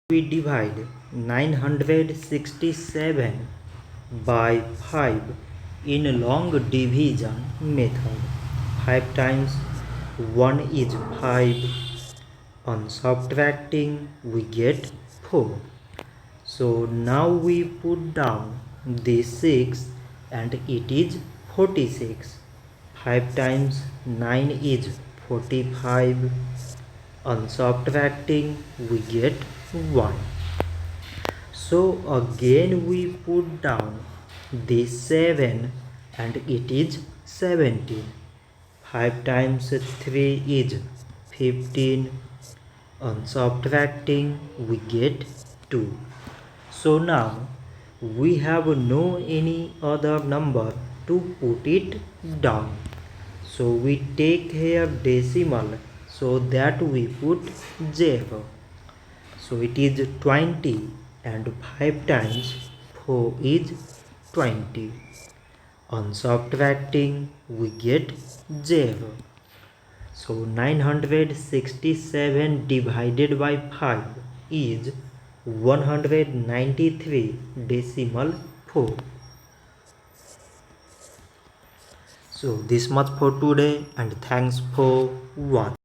we divide 967 by 5 in long division method. 5 times 1 is 5. On subtracting we get 4. So now we put down this 6 and it is 46. 5 times 9 is 45. On subtracting we get 1. So again we put down this 7 and it is 17. 5 times 3 is 15. On subtracting we get 2. So now we have no any other number to put it down. So we take here decimal so that we put 0. So it is 20 and 5 times 4 is 20. On subtracting we get 0. So 967 divided by 5 is 193.4. So this much for today and thanks for watching.